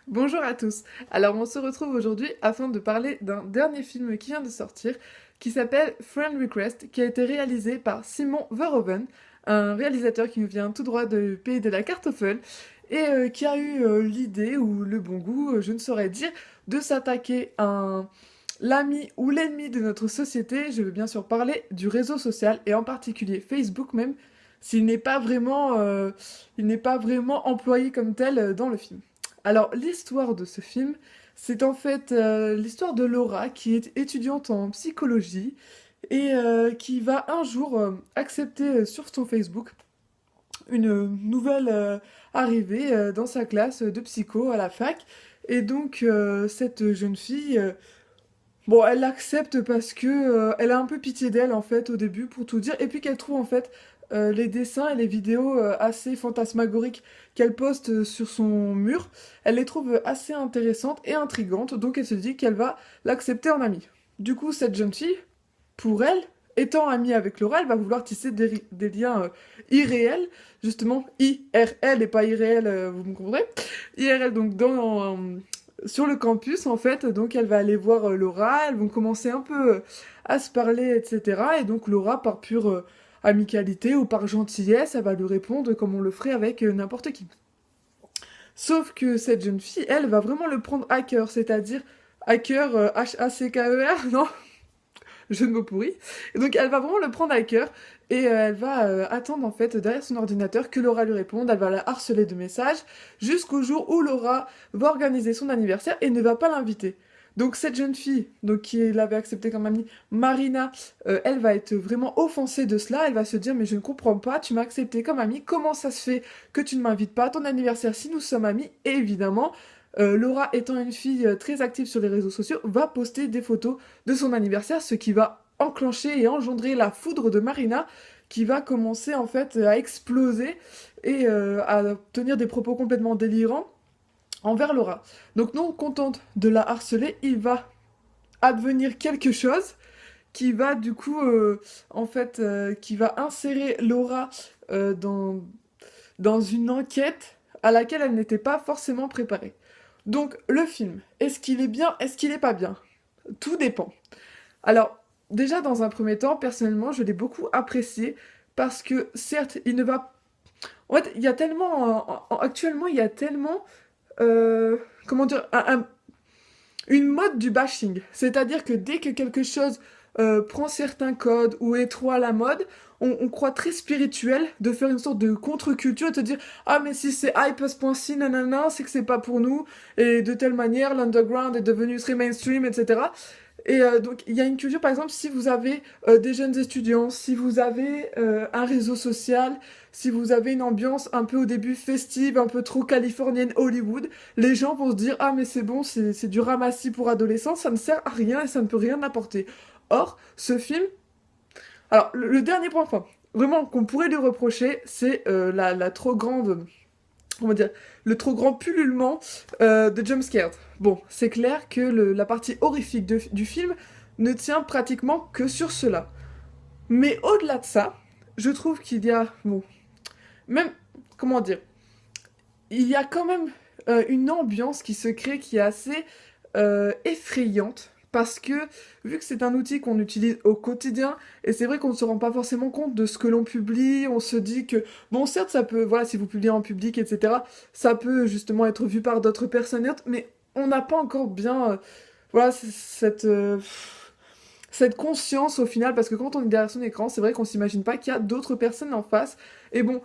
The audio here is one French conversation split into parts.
Bonjour à tous. Alors on se retrouve aujourd'hui afin de parler d'un dernier film qui vient de sortir, qui s'appelle Friend Request, qui a été réalisé par Simon Verhoeven, un réalisateur qui nous vient tout droit du pays de la Kartoffel, et qui a eu l'idée ou le bon goût, je ne saurais dire, de s'attaquer à l'ami ou l'ennemi de notre société. Je veux bien sûr parler du réseau social, et en particulier Facebook même, s'il n'est pas vraiment, il n'est pas vraiment employé comme tel dans le film. Alors, l'histoire de ce film, c'est en fait l'histoire de Laura, qui est étudiante en psychologie et qui va un jour accepter sur son Facebook une nouvelle arrivée dans sa classe de psycho à la fac. Et donc, cette jeune fille, bon, elle l'accepte parce que elle a un peu pitié d'elle en fait au début pour tout dire, et puis qu'elle trouve en fait les dessins et les vidéos assez fantasmagoriques qu'elle poste sur son mur, elle les trouve assez intéressantes et intrigantes, donc elle se dit qu'elle va l'accepter en amie. Du coup, cette jeune fille, pour elle, étant amie avec Laura, elle va vouloir tisser des liens irréels, justement IRL et pas irréels, vous me comprendrez? IRL, donc sur le campus en fait, donc elle va aller voir Laura, elles vont commencer un peu à se parler, etc. Et donc Laura, par pure amicalité ou par gentillesse, elle va lui répondre comme on le ferait avec n'importe qui. Sauf que cette jeune fille, elle, va vraiment le prendre à cœur, c'est-à-dire à cœur, H-A-C-K-E-R, non? Jeu de mots pourri. Et donc elle va vraiment le prendre à cœur et elle va attendre en fait derrière son ordinateur que Laura lui réponde, elle va la harceler de messages jusqu'au jour où Laura va organiser son anniversaire et ne va pas l'inviter. Donc cette jeune fille, donc qui l'avait acceptée comme amie, Marina, elle va être vraiment offensée de cela, elle va se dire mais je ne comprends pas, tu m'as acceptée comme amie, comment ça se fait que tu ne m'invites pas à ton anniversaire si nous sommes amis? Et évidemment, Laura étant une fille très active sur les réseaux sociaux, va poster des photos de son anniversaire, ce qui va enclencher et engendrer la foudre de Marina qui va commencer en fait à exploser et à tenir des propos complètement délirants envers Laura. Donc non contente de la harceler, il va advenir quelque chose qui va du coup qui va insérer Laura dans une enquête à laquelle elle n'était pas forcément préparée. Donc le film, est-ce qu'il est bien, est-ce qu'il est pas bien? Tout dépend. Alors, déjà, dans un premier temps, personnellement, je l'ai beaucoup apprécié parce que, certes, il ne va... En fait, il y a tellement... actuellement, il y a tellement... comment dire? Une mode du bashing. C'est-à-dire que dès que quelque chose prend certains codes ou est trop à la mode, on croit très spirituel de faire une sorte de contre-culture et te dire ah mais si c'est hype à ce point-ci, nanana, c'est que c'est pas pour nous et de telle manière l'underground est devenu très mainstream, etc. Et donc, il y a une culture, par exemple, si vous avez des jeunes étudiants, si vous avez un réseau social, si vous avez une ambiance un peu au début festive, un peu trop californienne Hollywood, les gens vont se dire, ah mais c'est bon, c'est du ramassis pour adolescents, ça ne sert à rien et ça ne peut rien apporter. Or, ce film... Alors, le dernier point, enfin, vraiment, qu'on pourrait lui reprocher, c'est la trop grande on va dire, le trop grand pullulement de jumpscares. Bon, c'est clair que la partie horrifique du film ne tient pratiquement que sur cela. Mais au-delà de ça, je trouve qu'il y a, bon, même, comment dire, il y a quand même une ambiance qui se crée qui est assez effrayante. Parce que, vu que c'est un outil qu'on utilise au quotidien, et c'est vrai qu'on ne se rend pas forcément compte de ce que l'on publie, on se dit que, bon, certes, ça peut, voilà, si vous publiez en public, etc., ça peut justement être vu par d'autres personnes, et autres, mais on n'a pas encore bien, voilà, cette conscience au final, parce que quand on est derrière son écran, c'est vrai qu'on s'imagine pas qu'il y a d'autres personnes en face, et bon,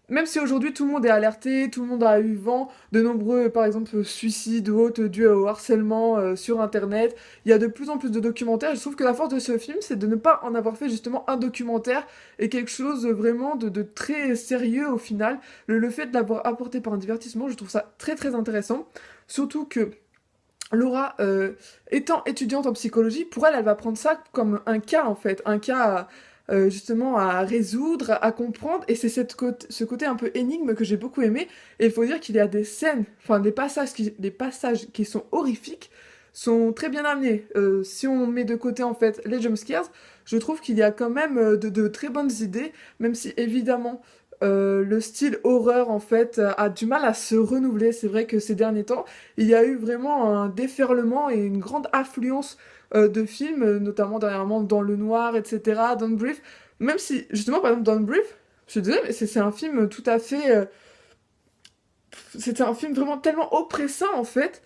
même si aujourd'hui tout le monde est alerté, tout le monde a eu vent de nombreux, par exemple, suicides ou autres dus au harcèlement sur Internet, il y a de plus en plus de documentaires. Je trouve que la force de ce film, c'est de ne pas en avoir fait justement un documentaire et quelque chose vraiment de très sérieux au final. Le fait de l'avoir apporté par un divertissement, je trouve ça très très intéressant. Surtout que Laura, étant étudiante en psychologie, pour elle, elle va prendre ça comme un cas en fait, un cas justement à résoudre, à comprendre, et c'est ce côté un peu énigme que j'ai beaucoup aimé. Et il faut dire qu'il y a des scènes, enfin des passages qui sont horrifiques, sont très bien amenés. Si on met de côté en fait les jumpscares, je trouve qu'il y a quand même de très bonnes idées, même si évidemment le style horreur en fait a du mal à se renouveler. C'est vrai que ces derniers temps, il y a eu vraiment un déferlement et une grande affluence de films, notamment dernièrement Dans le Noir, etc., Don't Breathe. Même si, justement, par exemple, Don't Breathe, je suis désolée, mais c'est un film tout à fait... c'était un film vraiment tellement oppressant en fait.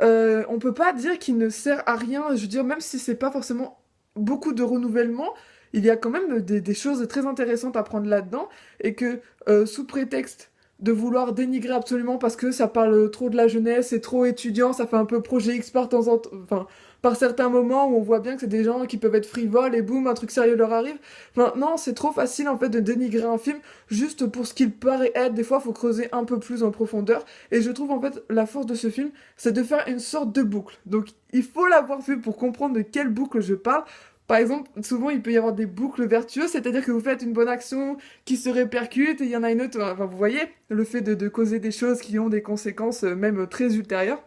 On peut pas dire qu'il ne sert à rien. Je veux dire, même si c'est pas forcément beaucoup de renouvellement, il y a quand même des choses très intéressantes à prendre là-dedans. Et que sous prétexte de vouloir dénigrer absolument parce que ça parle trop de la jeunesse, c'est trop étudiant, ça fait un peu projet X par temps en temps, enfin, par certains moments où on voit bien que c'est des gens qui peuvent être frivoles et boum, un truc sérieux leur arrive. Enfin, non, c'est trop facile en fait de dénigrer un film juste pour ce qu'il paraît être. Des fois, il faut creuser un peu plus en profondeur. Et je trouve en fait la force de ce film, c'est de faire une sorte de boucle. Donc, il faut l'avoir vu pour comprendre de quelle boucle je parle. Par exemple, souvent il peut y avoir des boucles vertueuses, c'est-à-dire que vous faites une bonne action qui se répercute et il y en a une autre. Enfin, vous voyez, le fait de causer des choses qui ont des conséquences même très ultérieures.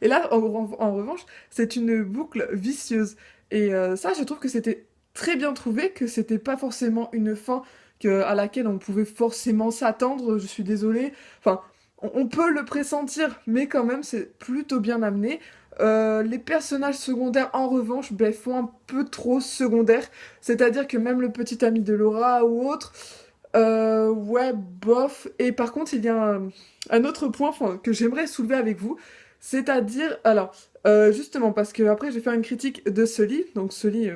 Et là, en revanche, c'est une boucle vicieuse. Et ça, je trouve que c'était très bien trouvé, que c'était pas forcément une fin à laquelle on pouvait forcément s'attendre, je suis désolée. Enfin, on peut le pressentir, mais quand même, c'est plutôt bien amené. Les personnages secondaires, en revanche, ben, font un peu trop secondaires. C'est-à-dire que même le petit ami de Laura ou autre, ouais, bof. Et par contre, il y a un autre point enfin, que j'aimerais soulever avec vous. C'est-à-dire, alors, justement, parce que après, je vais faire une critique de Sully. Donc, Sully,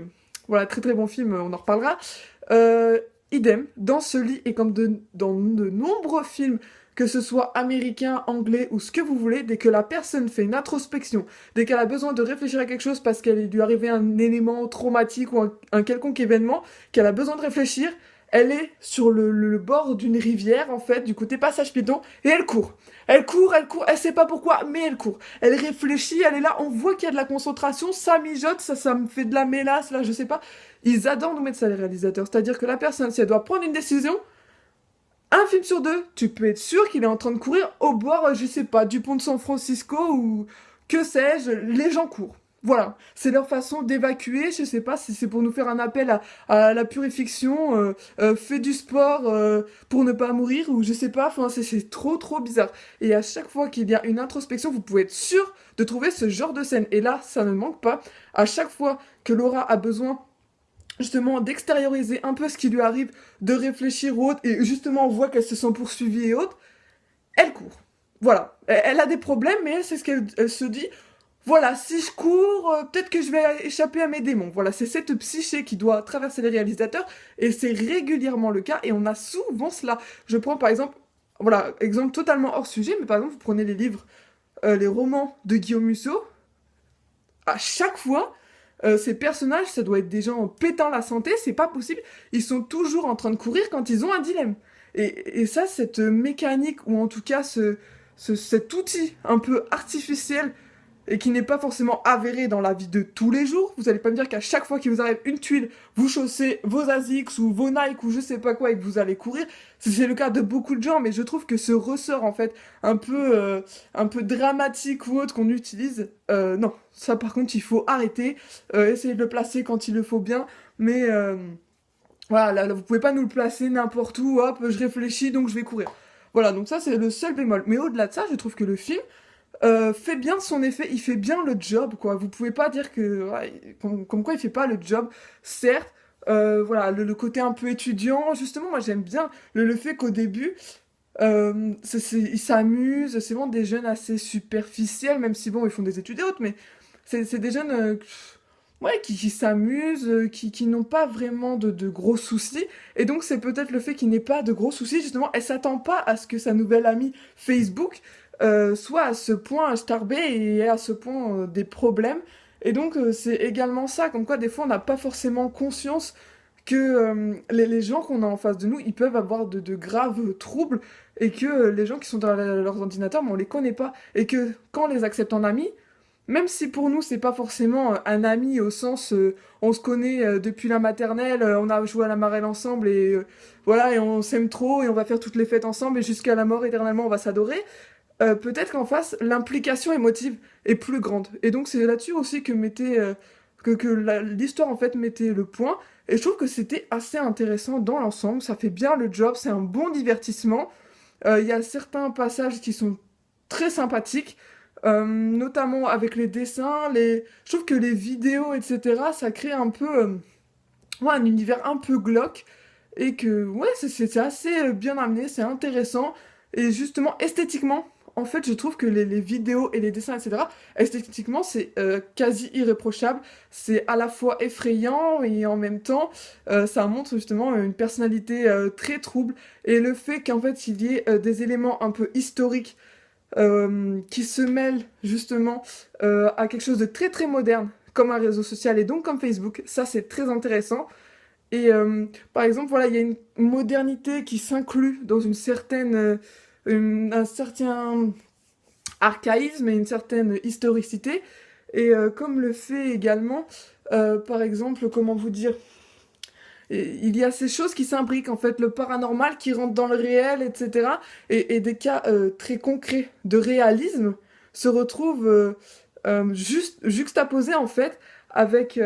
voilà, très très bon film, on en reparlera. Euh, idem, dans Sully, et comme dans de nombreux films, que ce soit américain, anglais ou ce que vous voulez, dès que la personne fait une introspection, dès qu'elle a besoin de réfléchir à quelque chose parce qu'elle lui est arrivé un élément traumatique ou un quelconque événement, qu'elle a besoin de réfléchir, elle est sur le bord d'une rivière, en fait, du côté passage piéton, et elle court. Elle court, elle sait pas pourquoi, mais elle court. Elle réfléchit, elle est là, on voit qu'il y a de la concentration, ça mijote, ça me fait de la mélasse, là, je sais pas. Ils adorent nous mettre ça, les réalisateurs. C'est-à-dire que la personne, si elle doit prendre une décision, un film sur deux, tu peux être sûr qu'il est en train de courir au bord, je sais pas, du pont de San Francisco ou que sais-je, les gens courent. Voilà, c'est leur façon d'évacuer, je sais pas si c'est pour nous faire un appel à la purification, fais du sport pour ne pas mourir, ou je sais pas, enfin c'est trop trop bizarre. Et à chaque fois qu'il y a une introspection, vous pouvez être sûr de trouver ce genre de scène. Et là, ça ne manque pas. À chaque fois que Laura a besoin justement d'extérioriser un peu ce qui lui arrive, de réfléchir ou autre, et justement on voit qu'elle se sent poursuivie et autres, elle court. Voilà, elle a des problèmes, mais elle, c'est ce qu'elle se dit. Voilà, si je cours, peut-être que je vais échapper à mes démons. Voilà, c'est cette psyché qui doit traverser les réalisateurs, et c'est régulièrement le cas, et on a souvent cela. Je prends par exemple, voilà, exemple totalement hors sujet, mais par exemple, vous prenez les livres, les romans de Guillaume Musso, à chaque fois, ces personnages, ça doit être des gens pétant la santé, c'est pas possible. Ils sont toujours en train de courir quand ils ont un dilemme. Et ça, cette mécanique, ou en tout cas cet outil un peu artificiel et qui n'est pas forcément avéré dans la vie de tous les jours. Vous allez pas me dire qu'à chaque fois qu'il vous arrive une tuile, vous chaussez vos Asics ou vos Nike ou je sais pas quoi et que vous allez courir. C'est le cas de beaucoup de gens, mais je trouve que ce ressort en fait un peu dramatique ou autre qu'on utilise, non, ça par contre il faut arrêter, essayer de le placer quand il le faut bien, mais voilà, là, vous pouvez pas nous le placer n'importe où, hop, je réfléchis donc je vais courir. Voilà, donc ça c'est le seul bémol. Mais au-delà de ça, je trouve que le film fait bien son effet, il fait bien le job, quoi. Vous pouvez pas dire que, ouais, comme quoi il fait pas le job. Certes, voilà, le côté un peu étudiant, justement, moi j'aime bien le fait qu'au début, ils s'amusent, c'est vraiment des jeunes assez superficiels, même si bon, ils font des études et autres, mais c'est des jeunes ouais, qui s'amusent, qui n'ont pas vraiment de gros soucis. Et donc c'est peut-être le fait qu'il n'ait pas de gros soucis, justement, elle s'attend pas à ce que sa nouvelle amie Facebook soit à ce point starbé et ait à ce point des problèmes. Et donc c'est également ça, comme quoi des fois on n'a pas forcément conscience que les gens qu'on a en face de nous, ils peuvent avoir de graves troubles et que les gens qui sont dans leurs ordinateurs, mais on les connaît pas. Et que quand on les accepte en amis, même si pour nous c'est pas forcément un ami au sens on se connaît depuis la maternelle, on a joué à la marelle ensemble et voilà et on s'aime trop et on va faire toutes les fêtes ensemble et jusqu'à la mort éternellement on va s'adorer. Peut-être qu'en face l'implication émotive est plus grande et donc c'est là-dessus aussi que mettait l'histoire en fait mettait le point. Et je trouve que c'était assez intéressant dans l'ensemble. Ça fait bien le job, c'est un bon divertissement. Il y a certains passages qui sont très sympathiques, notamment avec les dessins. Je trouve que les vidéos, etc., ça crée un peu ouais, un univers un peu glauque. Et que ouais, c'est assez bien amené, c'est intéressant. Et justement, esthétiquement, en fait, je trouve que les vidéos et les dessins, etc., esthétiquement, c'est quasi irréprochable. C'est à la fois effrayant et en même temps, ça montre justement une personnalité très trouble. Et le fait qu'en fait, il y ait des éléments un peu historiques qui se mêlent justement à quelque chose de très très moderne, comme un réseau social et donc comme Facebook, ça c'est très intéressant. Et par exemple, voilà, il y a une modernité qui s'inclut dans une certaine, un certain archaïsme et une certaine historicité. Et comme le fait également, par exemple, comment vous dire, il y a ces choses qui s'imbriquent, en fait, le paranormal qui rentre dans le réel, etc. Et des cas très concrets de réalisme se retrouvent juste juxtaposés, en fait, avec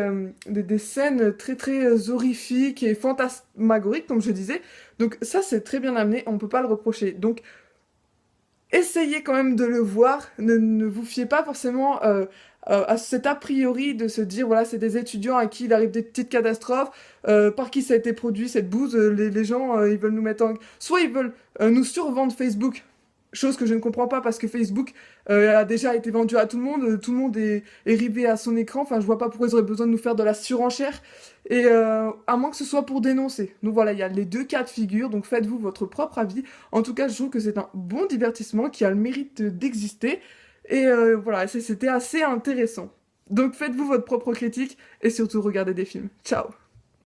des scènes très très horrifiques et fantasmagoriques, comme je disais. Donc ça, c'est très bien amené, on peut pas le reprocher. Donc essayez quand même de le voir, ne vous fiez pas forcément à cet a priori de se dire, voilà, c'est des étudiants à qui il arrive des petites catastrophes, par qui ça a été produit, cette bouse, les gens, ils veulent nous mettre en... Soit ils veulent nous survendre Facebook, chose que je ne comprends pas parce que Facebook a déjà été vendu à tout le monde est rivé à son écran, enfin je vois pas pourquoi ils auraient besoin de nous faire de la surenchère, et à moins que ce soit pour dénoncer. Donc voilà, il y a les deux cas de figure, donc faites-vous votre propre avis. En tout cas, je trouve que c'est un bon divertissement qui a le mérite d'exister, et voilà, c'était assez intéressant. Donc faites-vous votre propre critique, et surtout regardez des films. Ciao!